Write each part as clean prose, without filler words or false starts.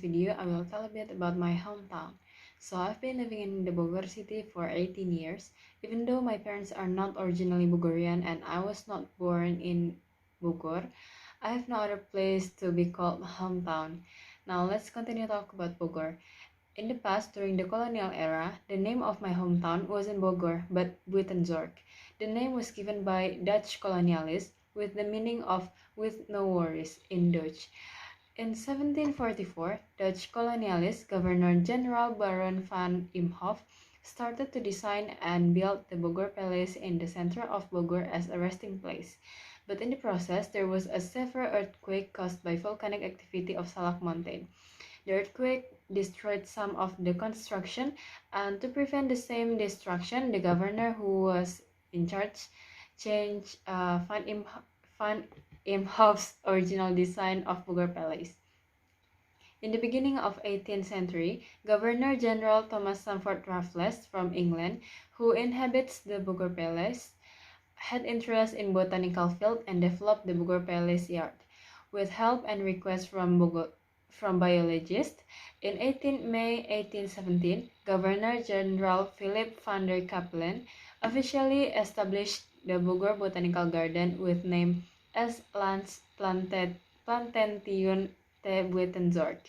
video, I will tell a bit about my hometown. So I've been living in the Bogor city for 18 years, even though my parents are not originally Bogorian and I was not born in Bogor. I have no other place to be called hometown. Now let's continue to talk about Bogor. In the past, during the colonial era, the name of my hometown wasn't Bogor, but Buitenzorg. The name was given by Dutch colonialists with the meaning of with no worries in Dutch. In 1744, Dutch colonialist Governor-General Baron van Imhoff started to design and build the Bogor Palace in the center of Bogor as a resting place. But in the process, there was a severe earthquake caused by volcanic activity of Salak Mountain. The earthquake destroyed some of the construction, and to prevent the same destruction, the governor who was in charge changed Van Imhoff's original design of Bogor Palace. In the beginning of 18th century, Governor-General Thomas Stamford Raffles from England, who inhabits the Bogor Palace, had interest in botanical field and developed the Bogor Palace Yard. With help and requests from biologists, in May 1817, Governor-General Philip van der Capellen officially established the Bogor Botanical Garden with name as Lands Plantation te Buitenzorg.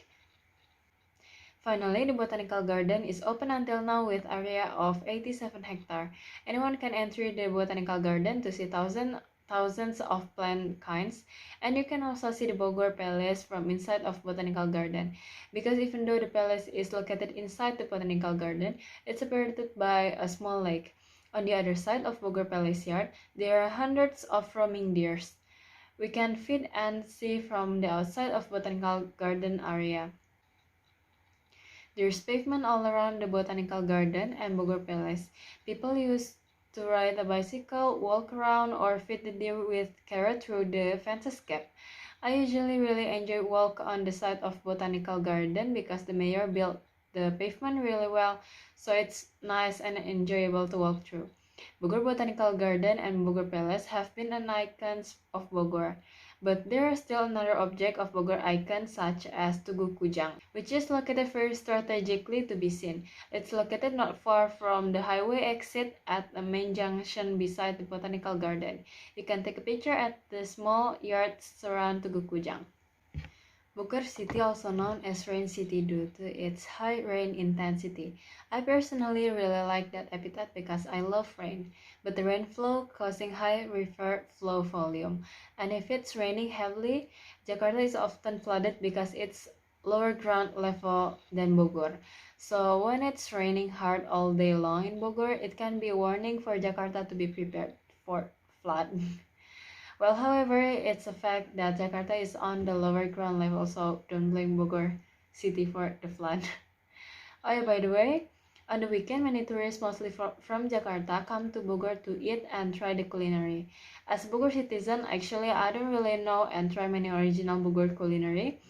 Finally, the botanical garden is open until now with area of 87 hectares. Anyone can enter the botanical garden to see thousands of plant kinds, and you can also see the Bogor Palace from inside of botanical garden. Because even though the palace is located inside the botanical garden, it's separated by a small lake. On the other side of Bogor Palace yard, there are hundreds of roaming deers. We can feed and see from the outside of botanical garden area. There's pavement all around the botanical garden and Bogor Palace. People used to ride a bicycle, walk around, or feed the deer with carrot through the fences gap. I usually really enjoy walk on the side of botanical garden because the mayor built the pavement really well, so it's nice and enjoyable to walk through. Bogor Botanical Garden and Bogor Palace have been an icons of Bogor, but there is still another object of Bogor icon such as Tugu Kujang, which is located very strategically to be seen. It's located not far from the highway exit at the main junction beside the Botanical Garden. You can take a picture at the small yard surround Tugu Kujang. Bogor City, also known as Rain City due to its high rain intensity. I personally really like that epithet because I love rain, but the rainflow causing high river flow volume. And if it's raining heavily, Jakarta is often flooded because it's lower ground level than Bogor. So when it's raining hard all day long in Bogor, it can be a warning for Jakarta to be prepared for flood. Well, however, it's a fact that Jakarta is on the lower ground level, so don't blame Bogor City for the flood. Oh yeah, by the way, on the weekend, many tourists, mostly from Jakarta, come to Bogor to eat and try the culinary. As a Bogor citizen, actually, I don't really know and try many original Bogor culinary.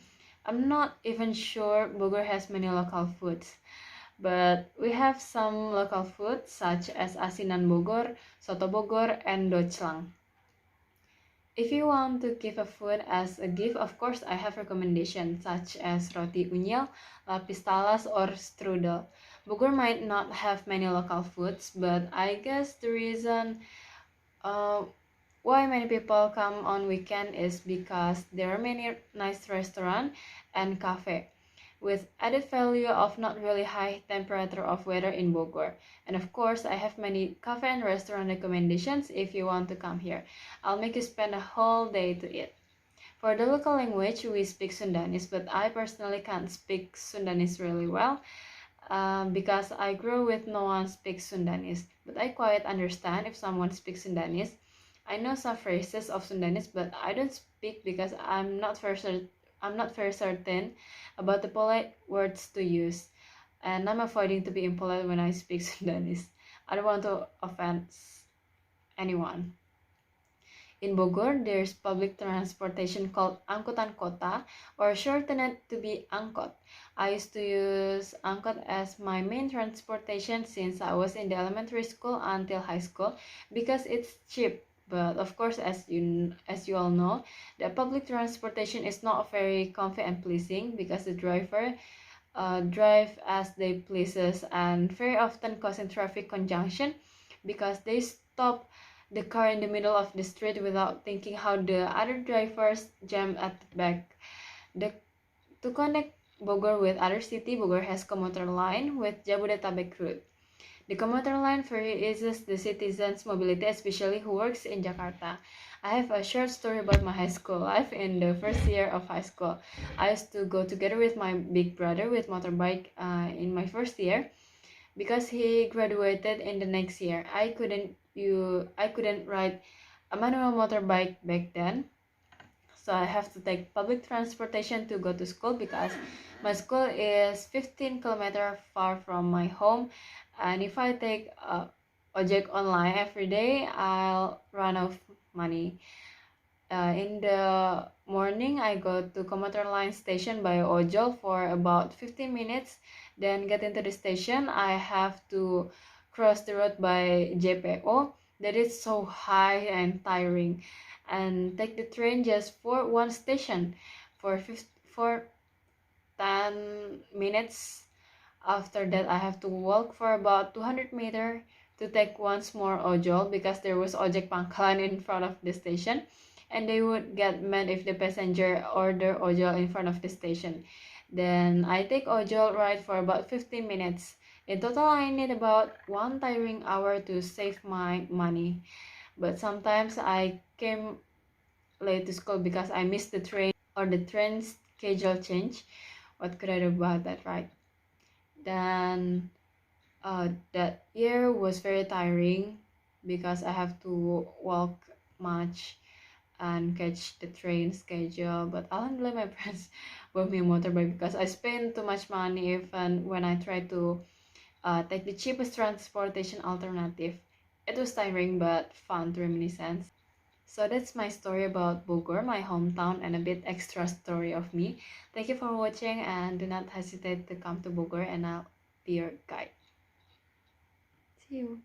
I'm not even sure Bogor has many local foods. But we have some local foods such as asinan Bogor, soto Bogor, and doclang. If you want to give a food as a gift, of course, I have recommendations such as roti unyil, lapis talas, or strudel. Bogor might not have many local foods, but I guess the reason why many people come on weekend is because there are many nice restaurants and cafe with added value of not really high temperature of weather in Bogor. And of course, I have many cafe and restaurant recommendations if you want to come here. I'll make you spend a whole day to eat. For the local language, we speak Sundanese, but I personally can't speak Sundanese really well because I grew with no one speaks Sundanese. But I quite understand if someone speaks Sundanese. I know some phrases of Sundanese, but I don't speak because I'm not very certain about the polite words to use, and I'm avoiding to be impolite when I speak Sundanese. I don't want to offend anyone. In Bogor, there's public transportation called Angkutan Kota, or shortened to be Angkot. I used to use Angkot as my main transportation since I was in the elementary school until high school because it's cheap But of course, as you all know, the public transportation is not very comfy and pleasing because the driver drive as they pleases and very often causing traffic conjunction because they stop the car in the middle of the street without thinking how the other drivers jam at the back. The, to connect Bogor with other city, Bogor has commuter line with Jabodetabek route. The commuter line ferry eases the citizens' mobility, especially who works in Jakarta. I have a short story about my high school life in the first year of high school. I used to go together with my big brother with motorbike in my first year because he graduated in the next year. I couldn't ride a manual motorbike back then, so I have to take public transportation to go to school because my school is 15 kilometers far from my home, and if I take ojek online every day, I'll run out of money. In the morning, I go to commuter line station by ojol for about 15 minutes, then get into the station. I have to cross the road by JPO. That is so high and tiring, and take the train just for one station for 10 minutes. After that, I have to walk for about 200 meters to take once more ojol because there was ojek pangkalan in front of the station, and they would get mad if the passenger order ojol in front of the station. Then I take ojol ride for about 15 minutes. In total, I need about one tiring hour to save my money. But sometimes I came late to school because I missed the train or the train schedule change. What could I do about that, right? Then that year was very tiring because I have to walk much and catch the train schedule. But alhamdulillah, my friends bought me a motorbike because I spent too much money even when I tried to take the cheapest transportation alternative. It was tiring but fun to reminiscence. So that's my story about Bogor, my hometown, and a bit extra story of me. Thank you for watching, and do not hesitate to come to Bogor and I'll be your guide. See you.